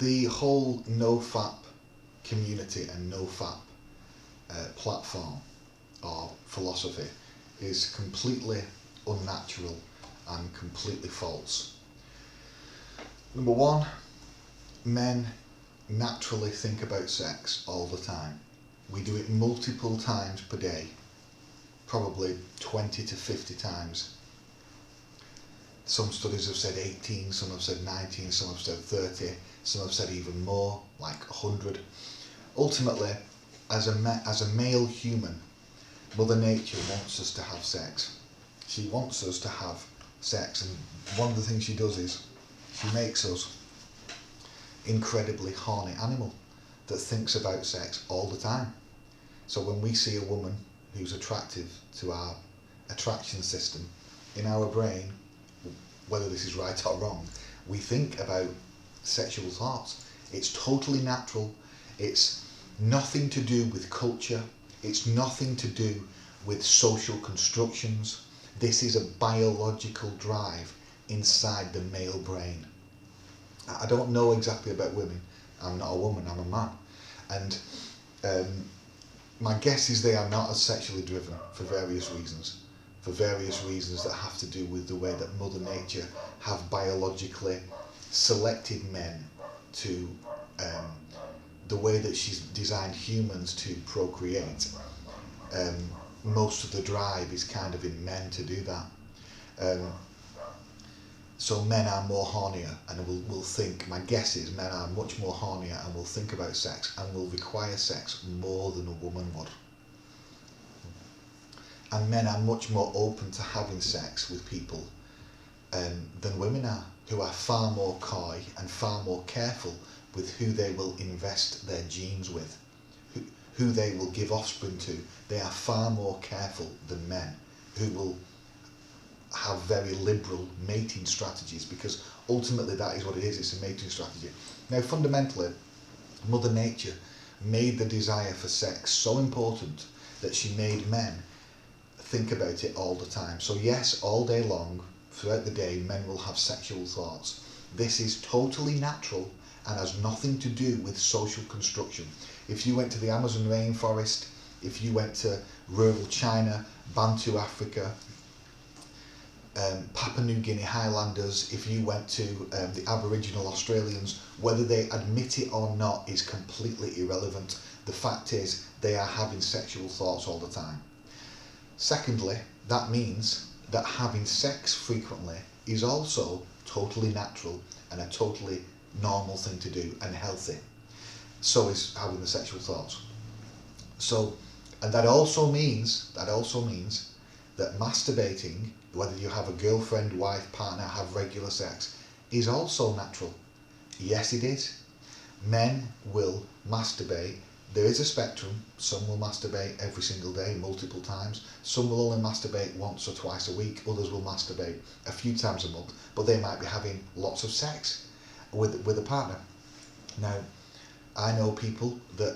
the whole Nofap community and Nofap platform or philosophy is completely unnatural and completely false. Number one, men naturally think about sex all the time. We do it multiple times per day, probably 20 to 50 times. Some studies have said 18, some have said 19, some have said 30, some have said even more, like 100. Ultimately, as a male human, Mother Nature wants us to have sex. She wants us to have sex, and one of the things she does is she makes us incredibly horny animal that thinks about sex all the time. So when we see a woman who's attractive to our attraction system, in our brain, whether this is right or wrong, we think about sexual thoughts. It's totally natural. It's nothing to do with culture. It's nothing to do with social constructions. This is a biological drive inside the male brain. I don't know exactly about women. I'm not a woman, I'm a man. And my guess is they are not as sexually driven for various reasons that have to do with the way that Mother Nature have biologically selected men to, the way that she's designed humans to procreate. Most of the drive is kind of in men to do that. So men are more hornier and will think, my guess is men are much more hornier and will think about sex and will require sex more than a woman would. And men are much more open to having sex with people than women are, who are far more coy and far more careful with who they will invest their genes with, who they will give offspring to. They are far more careful than men, who will have very liberal mating strategies, because ultimately that is what it is, it's a mating strategy. Now fundamentally, Mother Nature made the desire for sex so important that she made men think about it all the time. So yes, all day long, throughout the day, men will have sexual thoughts. This is totally natural and has nothing to do with social construction. If you went to the Amazon rainforest, if you went to rural China, Bantu Africa, Papua New Guinea Highlanders, if you went to the Aboriginal Australians, whether they admit it or not is completely irrelevant. The fact is, they are having sexual thoughts all the time. Secondly, that means that having sex frequently is also totally natural and a totally normal thing to do and healthy. So is having the sexual thoughts. So, and that also means that masturbating, whether you have a girlfriend, wife, partner, have regular sex, is also natural. Yes, it is. Men will masturbate. There is a spectrum. Some will masturbate every single day, multiple times. Some will only masturbate once or twice a week. Others will masturbate a few times a month, but they might be having lots of sex with a partner. Now, I know people that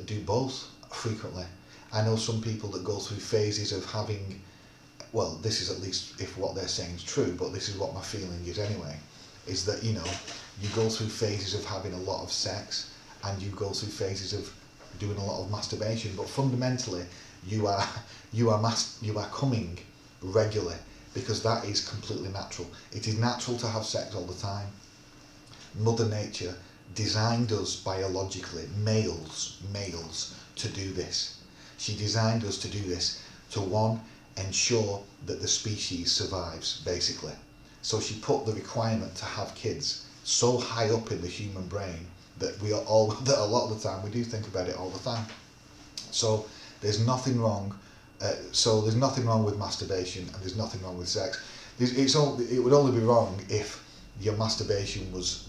do both frequently. I know some people that go through phases of having, well, this is at least if what they're saying is true, but this is what my feeling is anyway, is that, you know, you go through phases of having a lot of sex and you go through phases of doing a lot of masturbation, but fundamentally you are coming regularly, because that is completely natural. It is natural to have sex all the time. Mother Nature designed us biologically, males, to do this. She designed us to do this to, one, ensure that the species survives, basically. So she put the requirement to have kids so high up in the human brain that that a lot of the time we do think about it all the time. So there's nothing wrong. There's nothing wrong with masturbation, and there's nothing wrong with sex. It would only be wrong if your masturbation was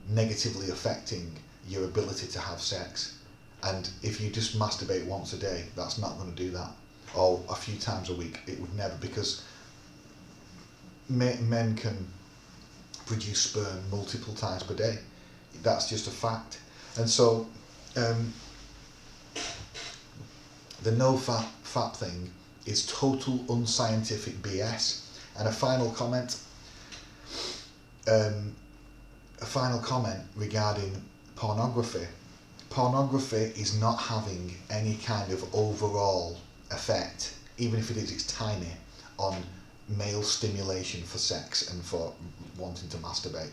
negatively affecting your ability to have sex. And if you just masturbate once a day, that's not going to do that. Or a few times a week, it would never, because men can produce sperm multiple times per day. That's just a fact. And so the Nofap thing is total unscientific BS. And a final comment, a final comment regarding pornography. Pornography is not having any kind of overall effect, even if it is, it's tiny, on male stimulation for sex and for wanting to masturbate.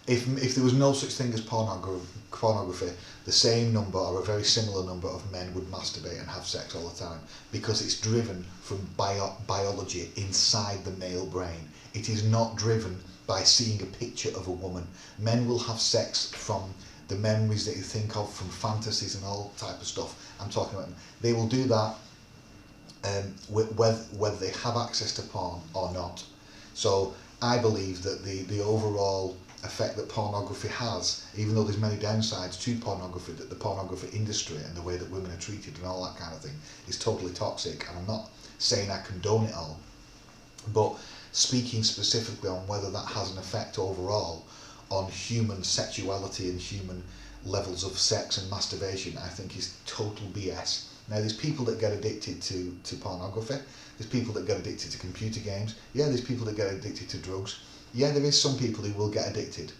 If there was no such thing as pornography, the same number or a very similar number of men would masturbate and have sex all the time, because it's driven from biology inside the male brain. It is not driven by seeing a picture of a woman. Men will have sex from the memories that you think of, from fantasies and all type of stuff. I'm talking about, they will do that whether they have access to porn or not. So I believe that the overall effect that pornography has, even though there's many downsides to pornography, that the pornography industry and the way that women are treated and all that kind of thing is totally toxic. And I'm not saying I condone it all, but speaking specifically on whether that has an effect overall on human sexuality and human levels of sex and masturbation, I think is total BS. Now, there's people that get addicted to pornography, there's people that get addicted to computer games, yeah, there's people that get addicted to drugs, yeah, there is some people who will get addicted,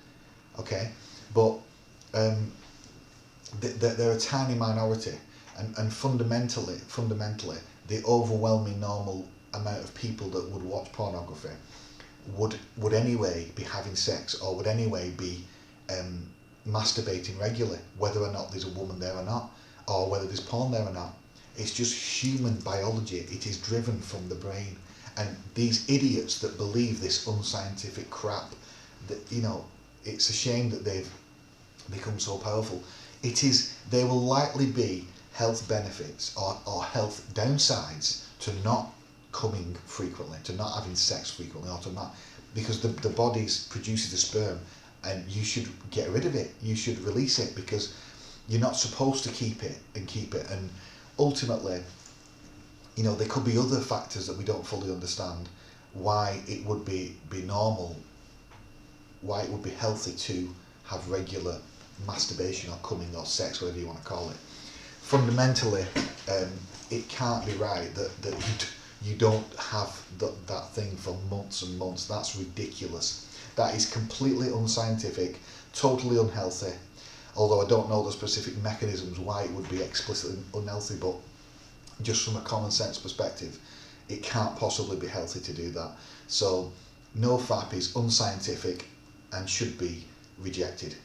okay, but they're a tiny minority, and fundamentally, the overwhelming normal amount of people that would watch pornography would anyway be having sex, or would anyway be masturbating regularly, whether or not there's a woman there or not, or whether there's porn there or not. It's just human biology. It is driven from the brain. And these idiots that believe this unscientific crap, that, you know, it's a shame that they've become so powerful. There will likely be health benefits or health downsides to not coming frequently, to not having sex frequently, or to not, because the body produces the sperm, and you should get rid of it. You should release it, because you're not supposed to keep it. And ultimately, you know, there could be other factors that we don't fully understand why it would be normal, why it would be healthy to have regular masturbation or coming or sex, whatever you want to call it. Fundamentally, it can't be right that you don't have that thing for months and months. That's ridiculous. That is completely unscientific, totally unhealthy. Although I don't know the specific mechanisms why it would be explicitly unhealthy, but just from a common sense perspective, it can't possibly be healthy to do that. So Nofap is unscientific and should be rejected.